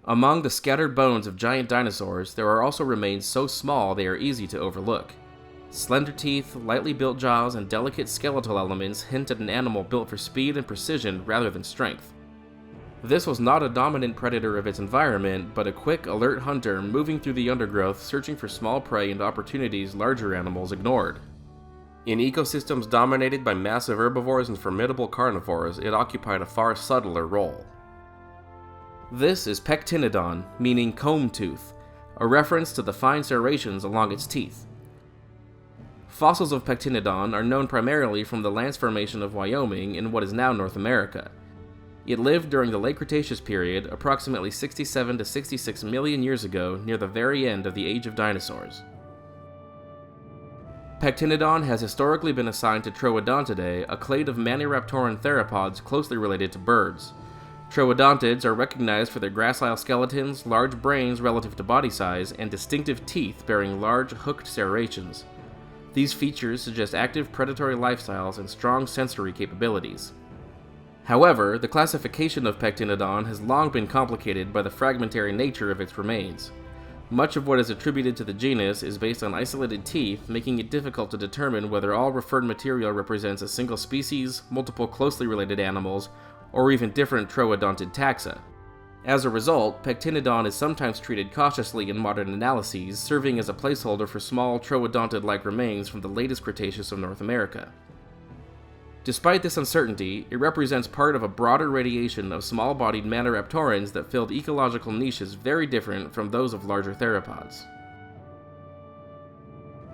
Among the scattered bones of giant dinosaurs, there are also remains so small they are easy to overlook. Slender teeth, lightly built jaws, and delicate skeletal elements hint at an animal built for speed and precision rather than strength. This was not a dominant predator of its environment, but a quick, alert hunter moving through the undergrowth searching for small prey and opportunities larger animals ignored. In ecosystems dominated by massive herbivores and formidable carnivores, it occupied a far subtler role. This is Pectinodon, meaning comb tooth, a reference to the fine serrations along its teeth. Fossils of Pectinodon are known primarily from the Lance Formation of Wyoming in what is now North America. It lived during the late Cretaceous period, approximately 67 to 66 million years ago, near the very end of the Age of Dinosaurs. Pectinodon has historically been assigned to Troodontidae, a clade of maniraptoran theropods closely related to birds. Troodontids are recognized for their gracile skeletons, large brains relative to body size, and distinctive teeth bearing large, hooked serrations. These features suggest active predatory lifestyles and strong sensory capabilities. However, the classification of Pectinodon has long been complicated by the fragmentary nature of its remains. Much of what is attributed to the genus is based on isolated teeth, making it difficult to determine whether all referred material represents a single species, multiple closely related animals, or even different troodontid taxa. As a result, Pectinodon is sometimes treated cautiously in modern analyses, serving as a placeholder for small troodontid-like remains from the latest Cretaceous of North America. Despite this uncertainty, it represents part of a broader radiation of small-bodied maniraptorans that filled ecological niches very different from those of larger theropods.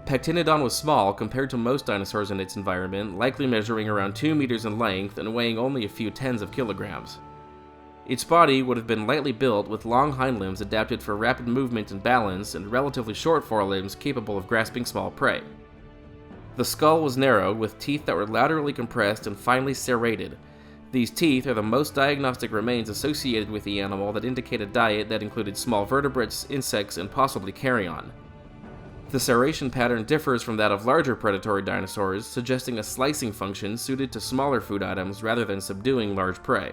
Pectinodon was small compared to most dinosaurs in its environment, likely measuring around 2 meters in length and weighing only a few tens of kilograms. Its body would have been lightly built with long hind limbs adapted for rapid movement and balance, and relatively short forelimbs capable of grasping small prey. The skull was narrow, with teeth that were laterally compressed and finely serrated. These teeth are the most diagnostic remains associated with the animal that indicate a diet that included small vertebrates, insects, and possibly carrion. The serration pattern differs from that of larger predatory dinosaurs, suggesting a slicing function suited to smaller food items rather than subduing large prey.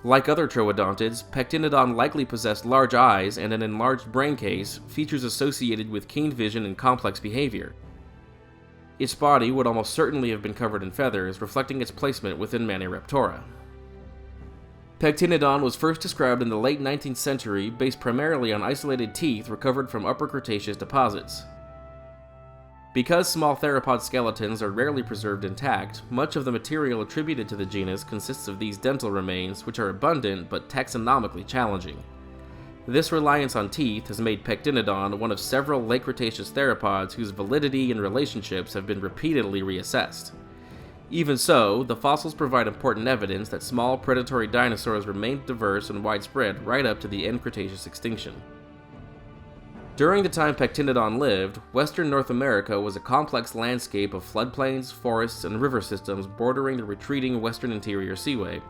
Like other troodontids, Pectinodon likely possessed large eyes and an enlarged brain case, features associated with keen vision and complex behavior. Its body would almost certainly have been covered in feathers, reflecting its placement within Maniraptora. Pectinodon was first described in the late 19th century, based primarily on isolated teeth recovered from Upper Cretaceous deposits. Because small theropod skeletons are rarely preserved intact, much of the material attributed to the genus consists of these dental remains, which are abundant but taxonomically challenging. This reliance on teeth has made Pectinodon one of several late Cretaceous theropods whose validity and relationships have been repeatedly reassessed. Even so, the fossils provide important evidence that small predatory dinosaurs remained diverse and widespread right up to the end Cretaceous extinction. During the time Pectinodon lived, western North America was a complex landscape of floodplains, forests, and river systems bordering the retreating western interior seaway.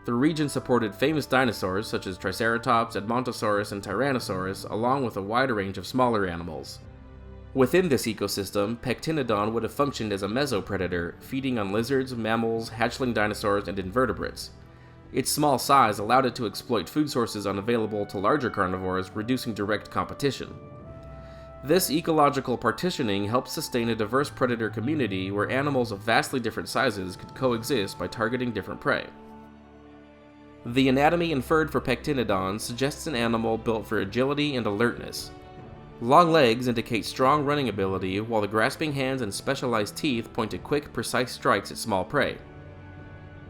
The region supported famous dinosaurs such as Triceratops, Edmontosaurus, and Tyrannosaurus, along with a wide range of smaller animals. Within this ecosystem, Pectinodon would have functioned as a mesopredator, feeding on lizards, mammals, hatchling dinosaurs, and invertebrates. Its small size allowed it to exploit food sources unavailable to larger carnivores, reducing direct competition. This ecological partitioning helped sustain a diverse predator community where animals of vastly different sizes could coexist by targeting different prey. The anatomy inferred for Pectinodon suggests an animal built for agility and alertness. Long legs indicate strong running ability, while the grasping hands and specialized teeth point to quick, precise strikes at small prey.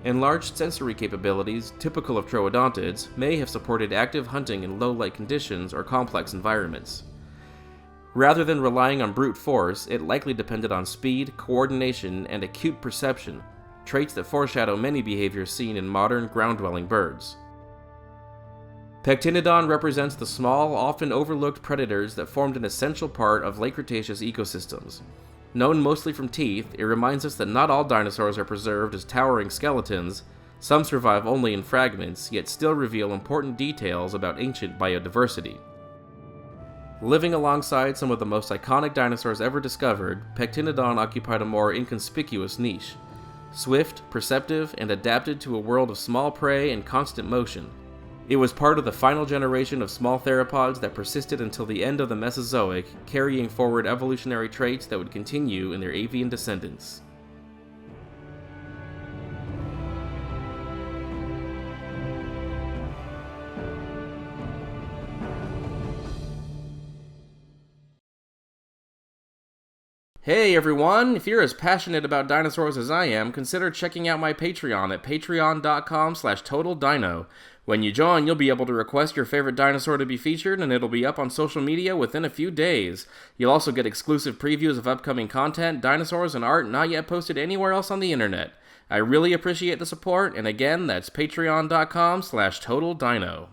Enlarged sensory capabilities, typical of troodontids, may have supported active hunting in low-light conditions or complex environments. Rather than relying on brute force, it likely depended on speed, coordination, and acute perception, traits that foreshadow many behaviors seen in modern, ground-dwelling birds. Pectinodon represents the small, often overlooked predators that formed an essential part of late Cretaceous ecosystems. Known mostly from teeth, it reminds us that not all dinosaurs are preserved as towering skeletons. Some survive only in fragments, yet still reveal important details about ancient biodiversity. Living alongside some of the most iconic dinosaurs ever discovered, Pectinodon occupied a more inconspicuous niche. Swift, perceptive, and adapted to a world of small prey and constant motion. It was part of the final generation of small theropods that persisted until the end of the Mesozoic, carrying forward evolutionary traits that would continue in their avian descendants. Hey everyone, if you're as passionate about dinosaurs as I am, consider checking out my Patreon at patreon.com/totaldino. When you join, you'll be able to request your favorite dinosaur to be featured, and it'll be up on social media within a few days. You'll also get exclusive previews of upcoming content, dinosaurs, and art not yet posted anywhere else on the internet. I really appreciate the support, and again, that's patreon.com/totaldino.